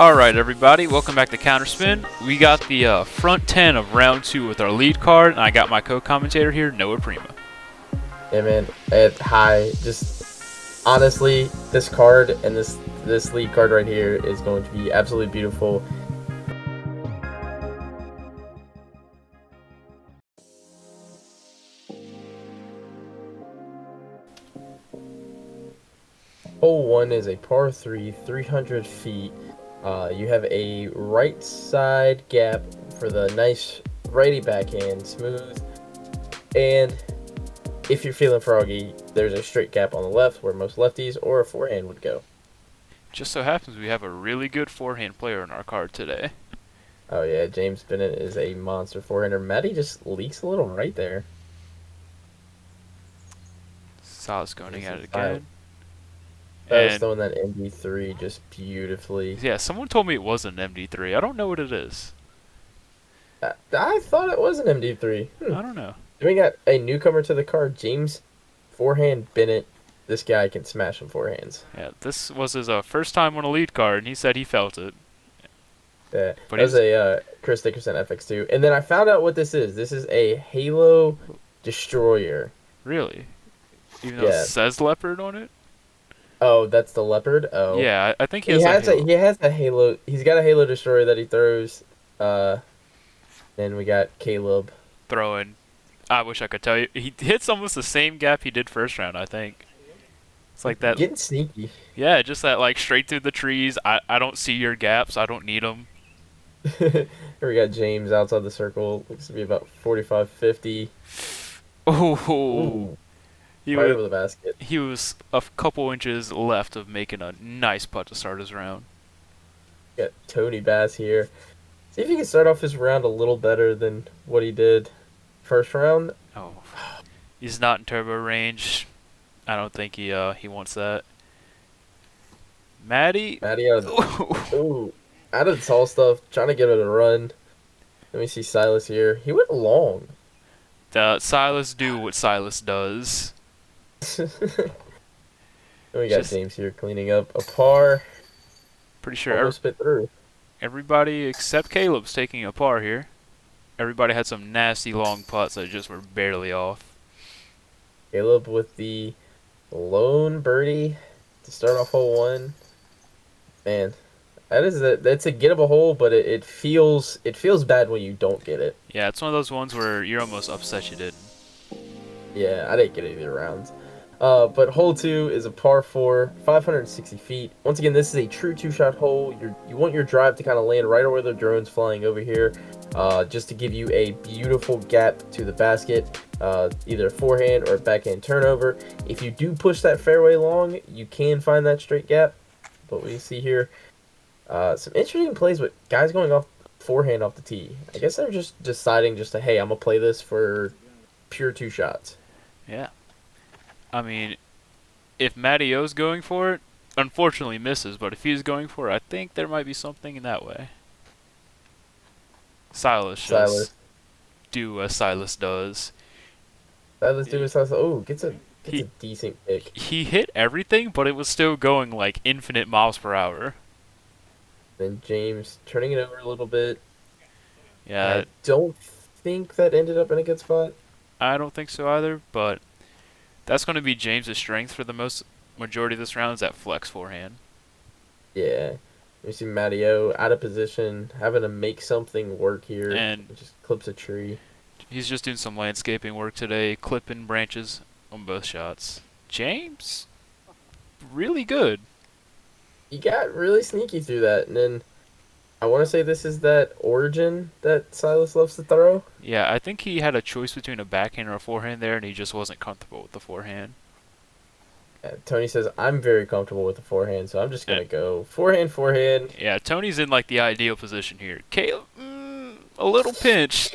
Alright everybody, welcome back to Counterspin. We got the front 10 of round 2 with our lead card, and I got my co-commentator here, Noah Prima. Hey man, hi. Just honestly, this card and this lead card right here is going to be absolutely beautiful. Hole 1 is a par 3, 300 feet. You have a right side gap for the nice righty backhand, smooth. And if you're feeling froggy, there's a straight gap on the left where most lefties or a forehand would go. Just so happens we have a really good forehand player in our card today. Oh yeah, James Bennett is a monster forehander. Matty just leaks a little right there. Silas going at it again. That was throwing that MD3 just beautifully. Yeah, someone told me it wasn't an MD3. I don't know what it is. I thought it was an MD3. I don't know. Then we got a newcomer to the card, James Forehand Bennett. This guy can smash some forehands. Yeah, this was his first time on a lead card, and he said he felt it. Yeah, but that was a Chris Dickerson FX2. And then I found out what this is. This is a Halo Destroyer. Really? Even though it says Leopard on it? Oh, that's the Leopard? Oh. Yeah, I think he has a Halo. He has a Halo. He's got a Halo Destroyer that he throws. Then we got Caleb. Throwing. I wish I could tell you. He hits almost the same gap he did first round, I think. It's like that. Getting sneaky. Yeah, just that like straight through the trees. I don't see your gaps. I don't need them. Here we got James outside the circle. Looks to be about 45, 50. Oh. Right over the basket. He was a couple inches left of making a nice putt to start his round. Got Tony Bass here. See if he can start off his round a little better than what he did first round. Oh, he's not in turbo range. I don't think he wants that. Matty out of the tall stuff, trying to get it a run. Let me see Silas here. He went long. Silas do what Silas does. We got James here cleaning up a par. Pretty sure almost spit through. Everybody except Caleb's taking a par here. Everybody had some nasty long putts that just were barely off. Caleb with the lone birdie to start off hole 1. Man, that's a gettable hole, but it feels bad when you don't get it. Yeah, it's one of those ones where you're almost upset you didn't. Yeah, I didn't get either rounds. But hole 2 is a par 4, 560 feet. Once again, this is a true two-shot hole. You want your drive to kind of land right where the drone's flying over here, just to give you a beautiful gap to the basket, either a forehand or a backhand turnover. If you do push that fairway long, you can find that straight gap. But we see here some interesting plays with guys going off forehand off the tee. I guess they're just deciding hey, I'm going to play this for pure two shots. Yeah. I mean, if Matty O's going for it, unfortunately misses, but if he's going for it, I think there might be something in that way. Silas do as Silas does. Silas do as Silas. Oh, gets a decent pick. He hit everything, but it was still going like infinite miles per hour. Then James turning it over a little bit. Yeah. I don't think that ended up in a good spot. I don't think so either, but that's going to be James's strength for the majority of this round is that flex forehand. Yeah. We see Matteo out of position, having to make something work here. And just clips a tree. He's just doing some landscaping work today, clipping branches on both shots. James, really good. He got really sneaky through that, and then I want to say this is that origin that Silas loves to throw. Yeah, I think he had a choice between a backhand or a forehand there, and he just wasn't comfortable with the forehand. Yeah, Tony says, I'm very comfortable with the forehand, so I'm just going to go forehand. Yeah, Tony's in like the ideal position here. Caleb, a little pinch.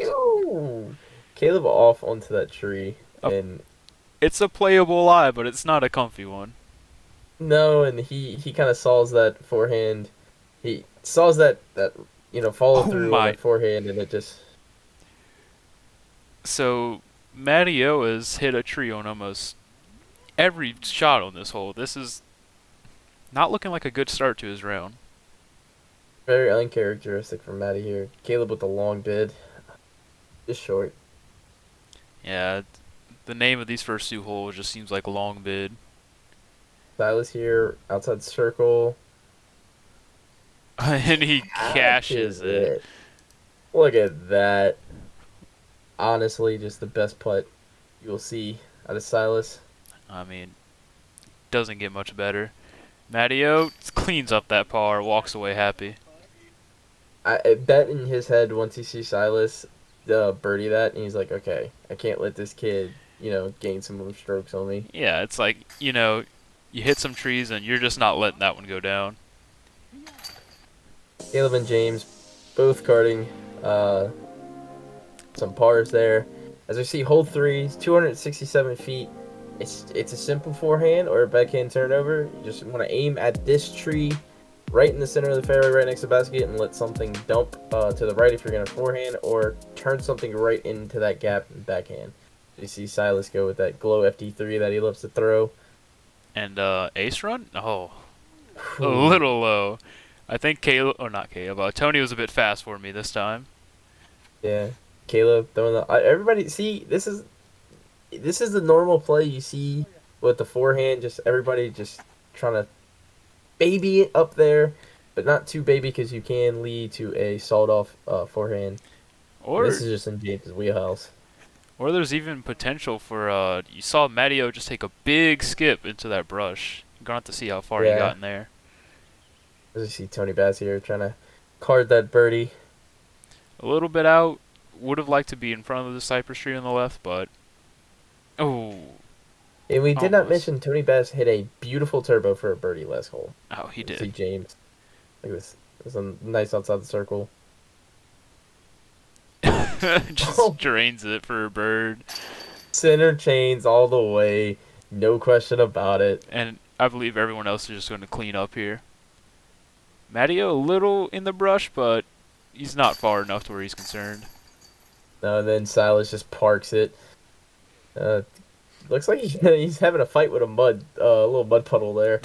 Caleb off onto that tree. And it's a playable lie, but it's not a comfy one. No, and he kind of saws that forehand. He saws that follow through on that forehand, and it just. So Matty O has hit a tree on almost every shot on this hole. This is not looking like a good start to his round. Very uncharacteristic from Matty here. Caleb with the long bid, just short. Yeah, the name of these first two holes just seems like a long bid. Silas here, outside circle. And he cashes Catches it. it. Look at that. Honestly, just the best putt you will see out of Silas. I mean, doesn't get much better. Matteo cleans up that par, walks away happy. I bet in his head once he sees Silas birdie that, and he's like, okay, I can't let this kid, gain some more strokes on me. Yeah, it's like, you hit some trees and you're just not letting that one go down. Caleb and James both carding some pars there. As we see, hole 3, 267 feet. It's a simple forehand or a backhand turnover. You just want to aim at this tree right in the center of the fairway, right next to the basket, and let something dump to the right if you're going to forehand, or turn something right into that gap and backhand. You see Silas go with that glow FD3 that he loves to throw. And ace run? Oh, a Whew. little low. I think Caleb, or not Caleb, Tony was a bit fast for me this time. Yeah, Caleb throwing the. Everybody see this is the normal play you see with the forehand. Just everybody just trying to baby it up there, but not too baby because you can lead to a sawed off forehand. And this Or is just in James' wheelhouse. or there's even potential for you saw Matteo just take a big skip into that brush. You're gonna have to see how far he Yeah, got in there. as you see Tony Bass here trying to card that birdie. A little bit out. Would have liked to be in front of the cypress tree on the left, but oh, And we did not almost. mention Tony Bass hit a beautiful turbo for a birdie last hole. Oh, he You see did. James. It was a nice outside the circle. Just drains it for a bird. Center chains all the way. No question about it. And I believe everyone else is just going to clean up here. Matteo a little in the brush, but he's not far enough to where he's concerned. And then Silas just parks it. Uh, looks like he's having a fight with a little mud puddle there.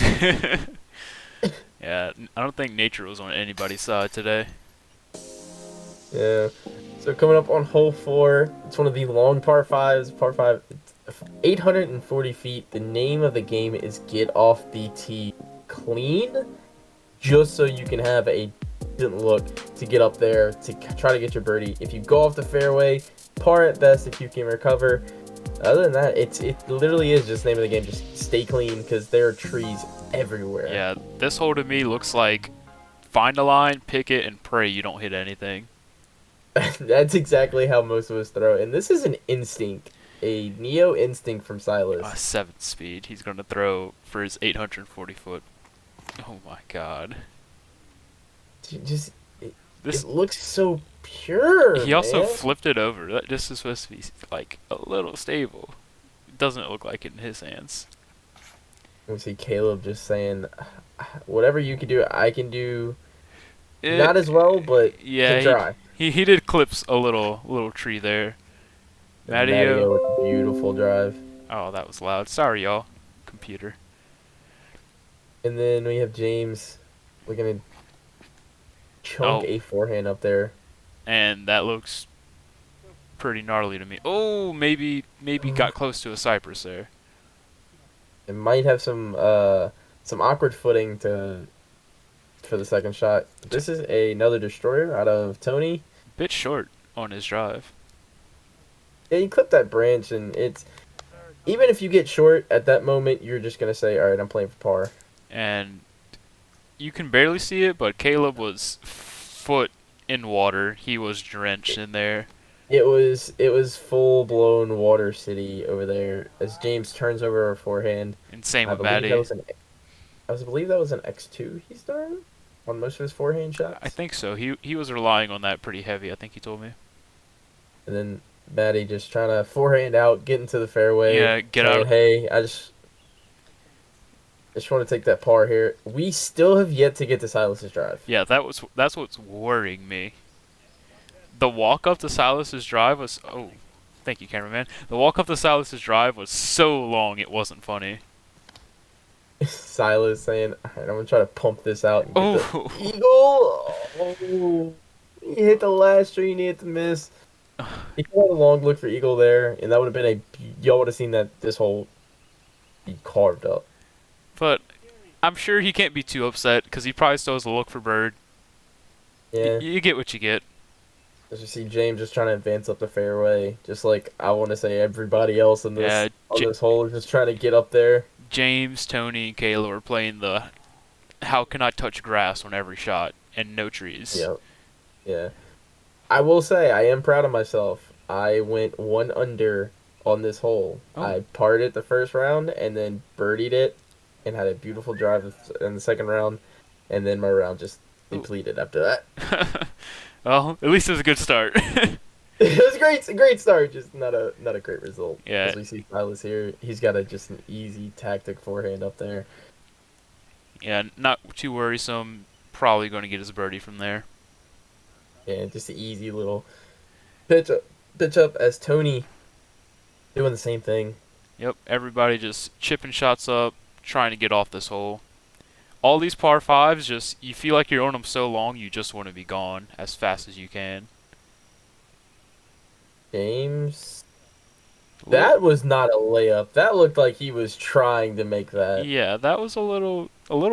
Yeah, I don't think nature was on anybody's side today. Yeah. So coming up on hole 4, it's one of the long par 5s. Par 5, it's 840 feet. The name of the game is get off the tee clean, just so you can have a decent look to get up there to try to get your birdie. If you go off the fairway, par at best if you can recover. Other than that, it literally is just the name of the game. Just stay clean because there are trees everywhere. Yeah, this hole to me looks like find a line, pick it, and pray you don't hit anything. That's exactly how most of us throw. And this is an instinct, a Neo instinct from Silas. 7th speed. He's going to throw for his 840 foot. Oh my god. Just it, This it looks so pure. He also man. flipped it over. This is supposed to be like a little stable. It doesn't look like it in his hands. We see Caleb just saying, "Whatever you can do, I can do." It, Not as well, but yeah, can try. he did clips a little tree there. And Matteo Matteo. with a beautiful drive, Oh, that was loud. Sorry, y'all. Computer. and then we have James looking to chunk Oh, a forehand up there. and that looks pretty gnarly to me. Oh, maybe got close to a cypress there. It might have some awkward footing for the second shot. This is another destroyer out of Tony. Bit short on his drive. Yeah, you clip that branch, and it's even if you get short at that moment, you're just gonna say, "All right, I'm playing for par." And you can barely see it, but Caleb was foot in water. He was drenched in there. It was full blown water city over there as James turns over a forehand. And same I with believe that Maddie. was an I believe that was an X2 he's throwing on most of his forehand I shots. think so. He was relying on that pretty heavy, I think he told me. And then Maddie just trying to forehand out, get into the fairway. Yeah, get saying, out. Hey, I just want to take that par here. We still have yet to get to Silas's drive. Yeah, that's what's worrying me. The walk up to Silas's drive was thank you, cameraman. The walk up to Silas's drive was so long it wasn't funny. Silas saying, "All right, I'm gonna try to pump this out and get the Oh, eagle." Oh, he hit the last tree and he hit the miss. He could have a long look for eagle there, and that would have been y'all would have seen that this hole be carved up. but I'm sure he can't be too upset because he probably still has a look for bird. Yeah, You get what you get. as you see James just trying to advance up the fairway, just like I want to say everybody else in this Yeah, on this hole is just trying to get up there. James, Tony, and Kayla are playing the how can I touch grass on every shot and no trees. Yeah, yeah. I will say I am proud of myself. I went one under on this hole. Oh, I parred it the first round and then birdied it and had a beautiful drive in the second round, and then my round just oh. depleted after that. Well, at least it was a good start. It was great, a great start, just not a great result. Yeah, As we see Silas here, he's got just an easy tactic forehand up there. yeah, not too worrisome. Probably going to get his birdie from there. Yeah, just an easy little pitch up, pitch up as Tony doing the same thing. Yep, everybody just chipping shots up, trying to get off this hole. All these par fives, just you feel like you're on them so long, you just want to be gone as fast as you can. James, Look, that was not a layup. That looked like he was trying to make that. yeah, that was a little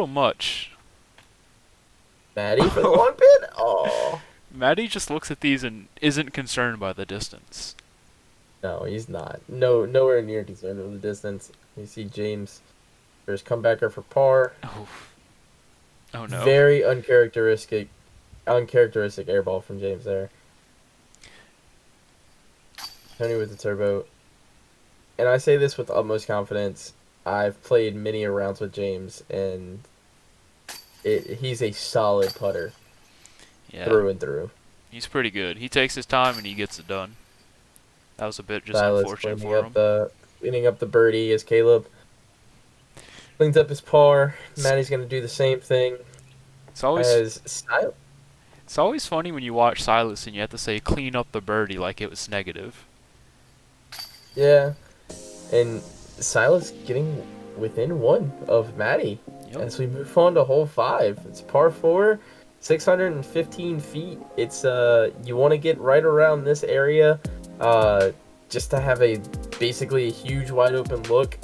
much. Maddie for the long pin. Oh Maddie just looks at these and isn't concerned by the distance. no, he's not. No, nowhere near concerned with the distance. You see James, there's comebacker for par. Oh, oh no. Very uncharacteristic air ball from James there. Tony with the turbo. And I say this with utmost confidence. I've played many rounds with James, and he's a solid putter Yeah, through and through. he's pretty good. He takes his time and he gets it done. That was a bit just Silas unfortunate for him. cleaning up the birdie as Caleb cleans up his par. Maddie's gonna do the same thing It's always as Silas. it's always funny when you watch Silas and you have to say clean up the birdie like it was negative. Yeah, and Silas getting within one of Maddie Yep. as we move on to hole 5. It's par 4, 615 feet. It's you want to get right around this area, uh, just to have a basically a huge wide open look,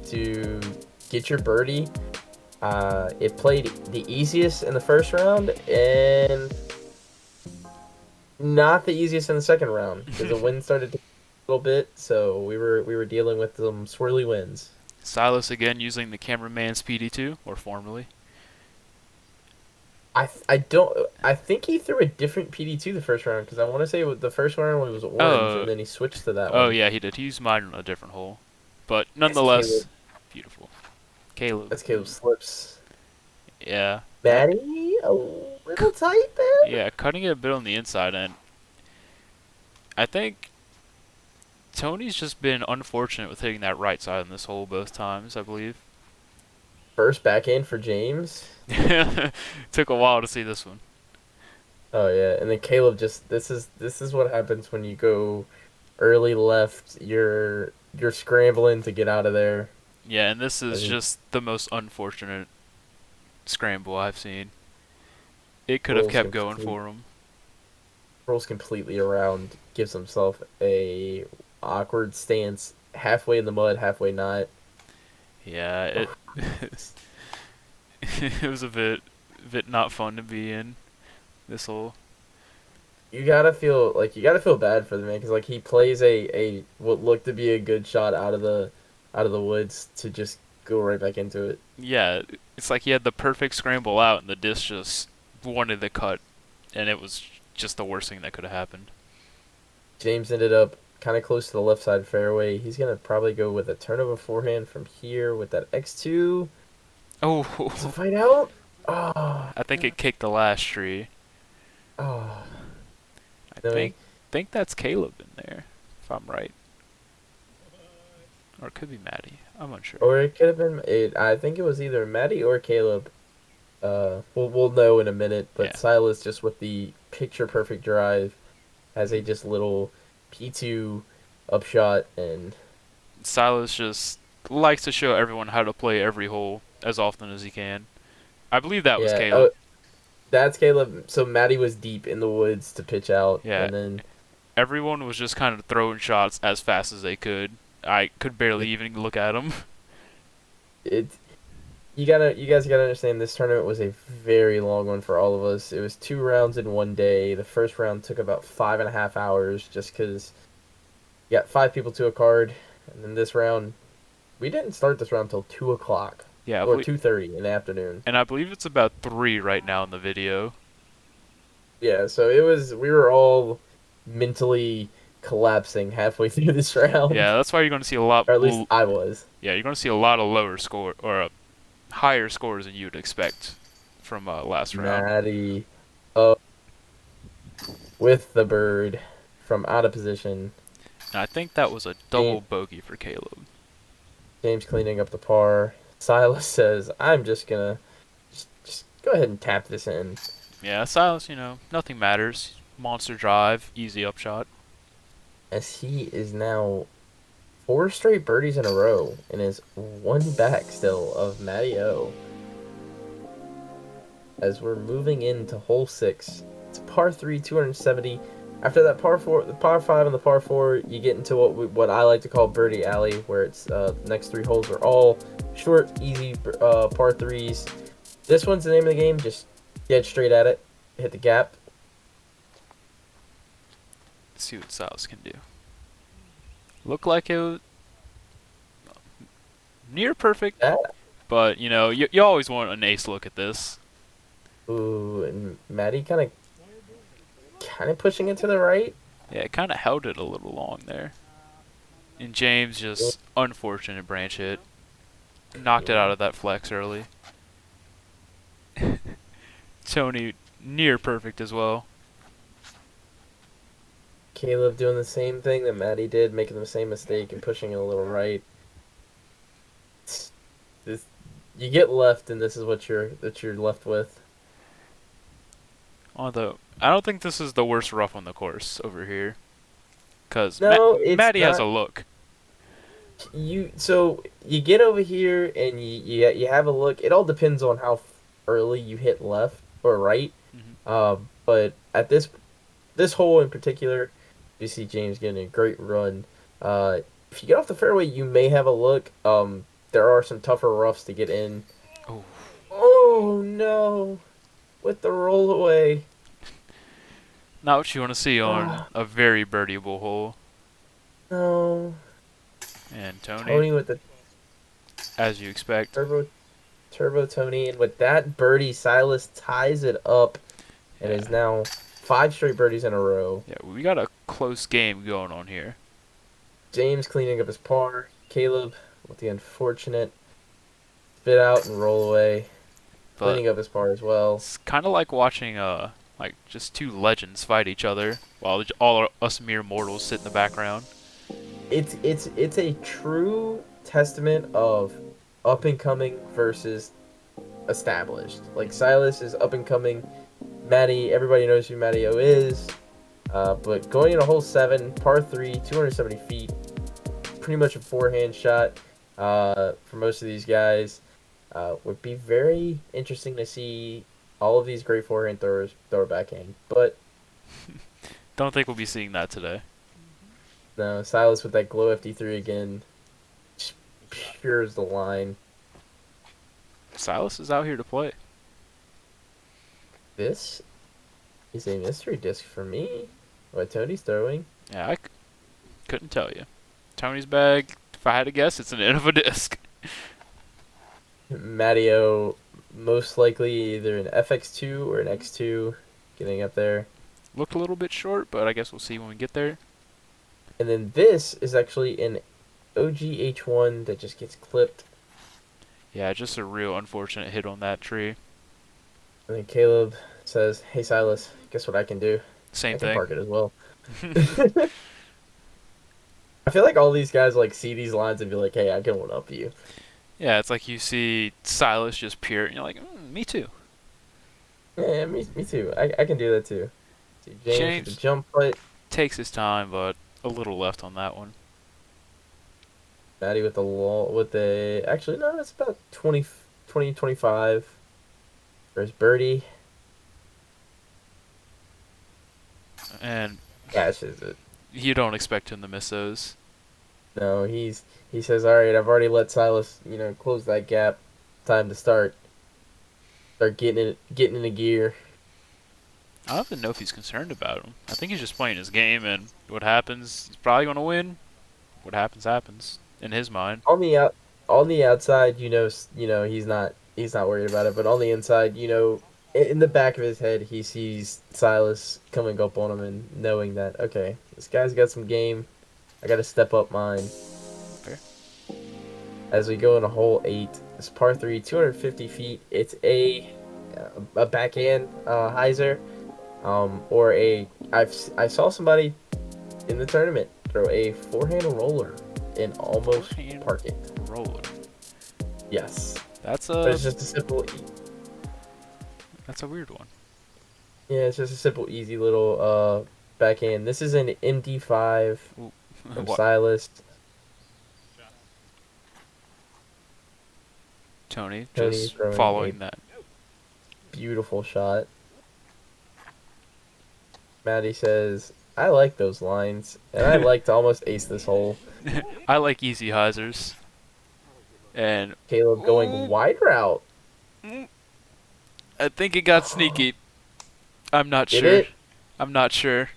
to get your birdie. It played the easiest in the first round and not the easiest in the second round because the wind started to a little bit, so we were dealing with some swirly winds. Silas again using the cameraman's PD2, or formerly. I don't I think he threw a different PD2 the first round because I want to say the first round was orange Oh, and then he switched to that oh one. yeah, he did. He used mine on a different hole, but That's Caleb. nonetheless, beautiful. Caleb. That's Caleb Slips. Yeah. That, Maddie, a little tight there. yeah, cutting it a bit on the inside end. I think Tony's just been unfortunate with hitting that right side on this hole both times, I believe. First backhand for James. Took a while to see this one. Oh yeah, and then Caleb just this is what happens when you go early left. You're scrambling to get out of there. Yeah, and this I is think just the most unfortunate scramble I've seen. It could have rolls kept going complete, for him. rolls completely around, gives himself a awkward stance, halfway in the mud, halfway not. Yeah, it it was a bit not fun to be in this hole. You gotta feel bad for the man because like he plays a what looked to be a good shot out of the woods to just go right back into it. Yeah, it's like he had the perfect scramble out and the disc just wanted the cut, and it was just the worst thing that could have happened. James ended up kind of close to the left side fairway. He's gonna probably go with a turnover forehand from here with that X2 to Oh, fight out. Oh, I think it kicked the last tree. oh. I No, think that's Caleb in there, if I'm right. Or it could be Maddie. I'm unsure. or it could have been. I think it was either Maddie or Caleb. We'll know in a minute. Yeah. But Silas just with the picture perfect drive has a just little P2 upshot and Silas just likes to show everyone how to play every hole. as often as he can. I believe that was Yeah. Caleb. Oh, that's Caleb. So Maddie was deep in the woods to pitch out, Yeah, and then everyone was just kind of throwing shots as fast as they could. I could barely it, even look at them. it you guys gotta understand this tournament was a very long one for all of us. It was 2 rounds in one day. The first round took about 5.5 hours just because you got 5 people to a card, and then this round we didn't start this round till 2 o'clock Yeah, or 2:30 in the afternoon. and I believe it's about 3 right now in the video. Yeah, so it was we were all mentally collapsing halfway through this round, Yeah, that's why you're going to see a lot. or at least I was. Yeah, you're going to see a lot of lower score or higher scores than you'd expect from last round. Maddie, uh, with the bird from out of position. And I think that was a double bogey for Caleb. James cleaning up the par. Silas says, "I'm just gonna just go ahead and tap this in." Yeah, Silas, nothing matters. Monster drive, easy upshot. As he is now 4 straight birdies in a row and is one back still of Matty O. As we're moving into hole 6, it's par 3, 270. After that par 4, the par 5 and the par 4, you get into what I like to call Birdie Alley, where it's the next 3 holes are all short, easy par 3s. This one's the name of the game. Just get straight at it, hit the gap. Let's see what Silas can do. Look like it was near perfect, That. but you always want an ace look at this. Ooh, and Matty kind of pushing it to the right. Yeah, it kind of held it a little long there. And James just unfortunate branch hit. Knocked it out of that flex early. Tony near perfect as well. Caleb doing the same thing that Matty did, making the same mistake and pushing it a little right. This, you get left, and this is what you're left with. Although I don't think this is the worst rough on the course over here, because No, it's Matty has a not. look. So you get over here and you have a look. It all depends on how early you hit left or right. But at this hole in particular, you see James getting a great run. If you get off the fairway, you may have a look. There are some tougher roughs to get in. Oh. Oh no, with the roll away. Not what you want to see on a very birdieable hole. No. And Tony, Tony with the as you expect. Turbo Tony, and with that birdie, Silas ties it up and is now 5 straight birdies in a row. Yeah, we got a close game going on here. James cleaning up his par. Caleb with the unfortunate spit out and roll away, cleaning up his par as well. It's kind of like watching just two legends fight each other while all us mere mortals sit in the background. It's a true testament of up and coming versus established. Like Silas is up and coming. Matty, everybody knows who Matty O is. But going in a hole 7, par 3, 270 feet, pretty much a forehand shot for most of these guys. Would be very interesting to see all of these great forehand throwers throw a backhand. But don't think we'll be seeing that today. no, Silas with that glow FD3 again. Just pure as the line. Silas is out here to play. This is a mystery disc for me. What Tony's throwing. Yeah, I couldn't tell you. Tony's bag, if I had to guess, it's an end of a disc. Matteo, most likely either an FX2 or an X2 getting up there. Looked a little bit short, but I guess we'll see when we get there. And then this is actually an OGH1 that just gets clipped. Yeah, just a real unfortunate hit on that tree. And then Caleb says, "Hey Silas, guess what I can do? Same I can thing. park it as well." I feel like all these guys see these lines and be like, "Hey, I can one up you." Yeah, it's like you see Silas just peer, and you're like, me too. Yeah, me too. I can do that too. See, James with the jump putt. Takes his time, but a little left on that one. Matty with the actually no, it's about 20 2025. There's Birdie. And Cashes it. you don't expect him to miss those. No, he says, all right, I've already let Silas, close that gap. Time to start getting in a gear. I don't even know if he's concerned about him. I think he's just playing his game, and what happens, he's probably going to win. What happens, happens, in his mind. On the outside, he's not worried about it, but on the inside, in the back of his head, he sees Silas coming up on him and knowing that, okay, this guy's got some game. I got to step up mine. Fair. As we go into hole 8, it's par 3, 250 feet. It's a backhand hyzer, or I saw somebody in the tournament throw a forehand roller and almost Forehand park it. roller. Yes, That's but a it's just a simple, weird one. yeah, it's just a simple, easy little backhand. This is an MD5 Ooh. from What? Silas. Tony Tony just throwing following a that. beautiful shot. Maddie says, I like those lines, and I like to almost ace this hole. I like easy hyzers. And Caleb going ooh, wide route. I think it got sneaky. I'm not Did sure. it? I'm not sure.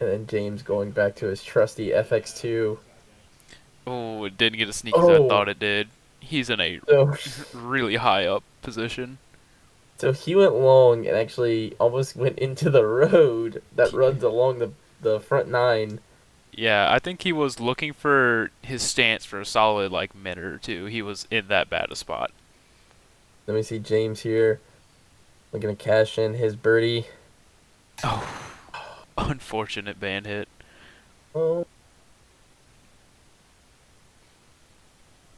And then James going back to his trusty FX2. Oh, it didn't get as sneaky as I Oh, thought it did. He's in a so really high up position. so he went long and actually almost went into the road that runs along the front 9. Yeah, I think he was looking for his stance for a solid like minute or two. He was in that bad a spot. Let me see James here. Looking to cash in his birdie. Oh, unfortunate band hit. Oh.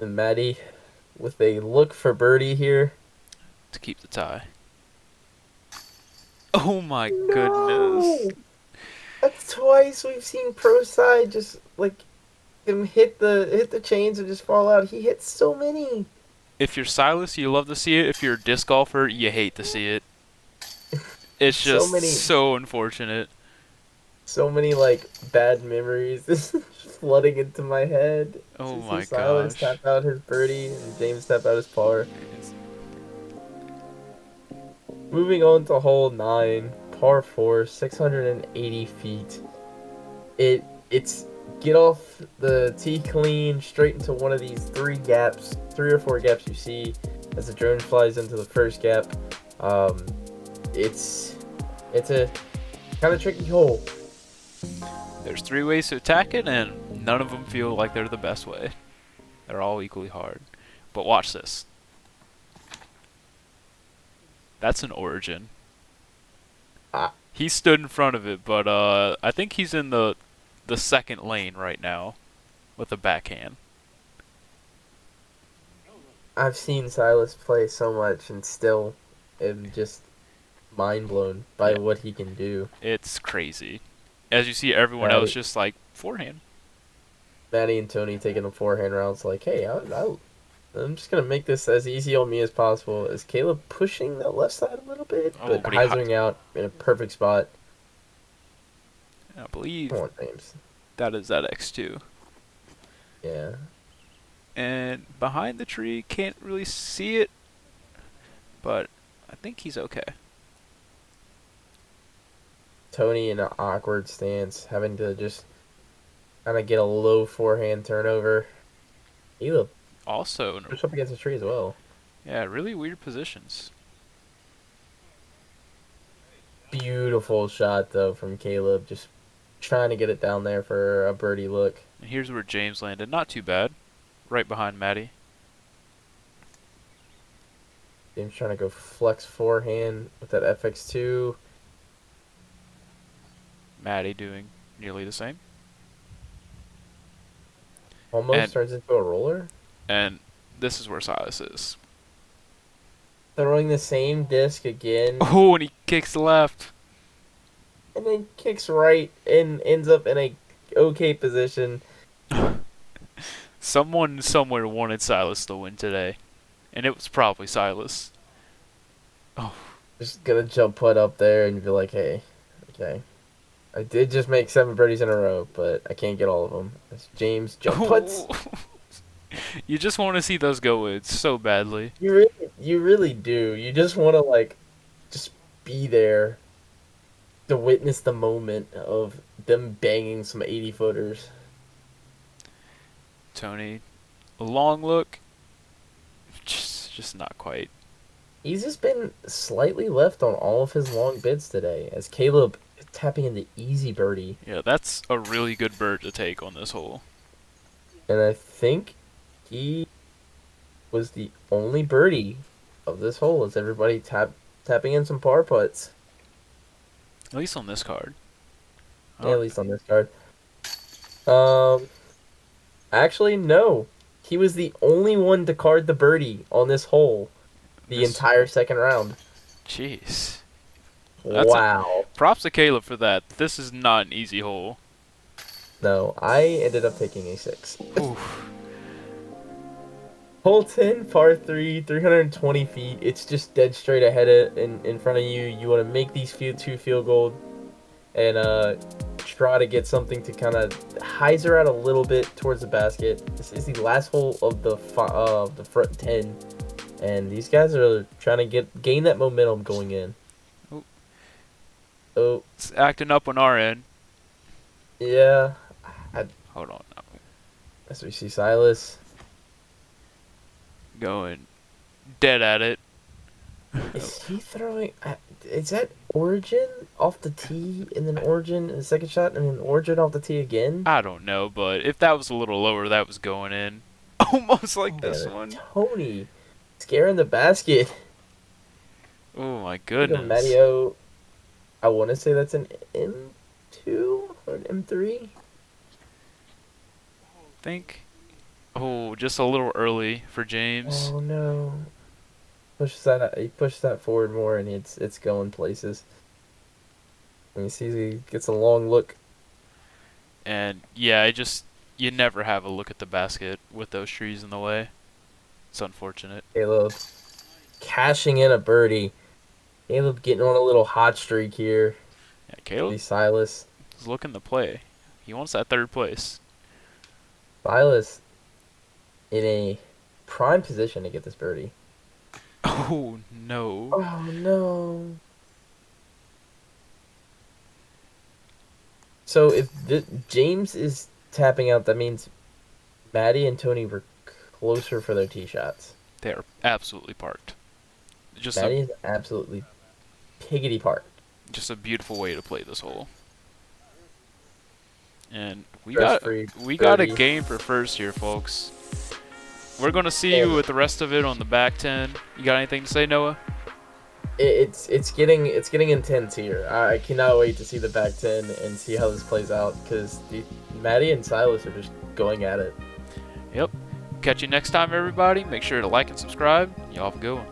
And Maddie with a look for birdie here. To keep the tie. Oh my goodness. No! That's twice we've seen pro side just like him hit the chains and just fall out. He hits so many. If you're Silas, you love to see it. If you're a disc golfer, you hate to see it. It's So just many so unfortunate. so many like bad memories just flooding into my head. Oh To see my Silas gosh. tap out his birdie and James tap out his par. Moving on to hole 9, par 4, 680 feet. It's get off the tee clean straight into one of these 3 or 4 gaps you see as the drone flies into the first gap. It's a kind of tricky hole. There's 3 ways to attack it, and none of them feel like they're the best way. They're all equally hard. But watch this. That's an origin. Ah. He stood in front of it, but I think he's in the second lane right now with a backhand. I've seen Silas play so much and still am just mind blown by Yeah, what he can do. it's crazy. As you see, everyone else Maddie, just like forehand. Maddie and Tony taking the forehand rounds like, hey, I'm just gonna make this as easy on me as possible. Is Caleb pushing that left side a little bit, Oh, but but hyzering out in a perfect spot? I believe Come on, James. that is that X2. Yeah. And behind the tree, can't really see it, but I think he's okay. Tony in an awkward stance, having to just kind of get a low forehand turnover. Caleb Also, pushed up against the tree as well. yeah, really weird positions. Beautiful shot though from Caleb, just trying to get it down there for a birdie look. And here's where James landed. Not too bad. Right behind Maddie. James trying to go flex forehand with that FX2. Maddie doing nearly the same. Almost And turns into a roller. and this is where Silas is. Throwing the same disc again, Oh, and he kicks left. and then kicks right and ends up in a okay position. Someone somewhere wanted Silas to win today. and it was probably Silas. Oh, Just gonna jump putt up there and be like, hey, okay. I did just make 7 birdies in a row, but I can't get all of them. It's James jump putts. you just want to see those go in so badly. You really do. You just want to like, just be there to witness the moment of them banging some 80 footers. Tony, a long look, just not quite. He's just been slightly left on all of his long bids today, as Caleb tapping into easy birdie. Yeah, that's a really good bird to take on this hole. And I think he was the only birdie of this hole as everybody tapping in some par putts. At least on this card. Yeah, at least on this card. Actually, no. He was the only one to card the birdie on this hole the entire second round. Jeez. Wow. Props to Caleb for that. This is not an easy hole. No, I ended up taking a 6. Oof. Hole 10, par 3, 320 feet. It's just dead straight ahead in front of you. You want to make these 2 field goals and try to get something to kind of hyzer out a little bit towards the basket. This is the last hole of the front 10, and these guys are trying to gain that momentum going in. Oh, it's acting up on our end. Yeah. Hold on. No. As we see Silas Going dead at it. Is he throwing? Is that Origin off the tee, and then Origin a second shot, and then Origin off the tee again? I don't know, but if that was a little lower, that was going in. Almost like this one. Tony scaring the basket. Oh my goodness. Matteo, I want to say that's an M2 or an M3. Think. Oh, just a little early for James. Oh no. He pushes that forward more, and it's going places. And you see he gets a long look. And yeah, you never have a look at the basket with those trees in the way. It's unfortunate. Caleb cashing in a birdie. Caleb getting on a little hot streak here. Yeah, Caleb Silas is looking to play. He wants that third place. Silas in a prime position to get this birdie. Oh no. Oh no. So if James is tapping out, that means Maddie and Tony were closer for their tee shots. They are absolutely parked. Maddie is absolutely piggity parked. Just a beautiful way to play this hole. And we got a game for first here, folks. We're gonna see you with the rest of it on the back 10. You got anything to say, Noah? It's getting intense here. I cannot wait to see the back 10 and see how this plays out, because Maddie and Silas are just going at it. Yep. Catch you next time, everybody. Make sure to like and subscribe. Y'all have a good one.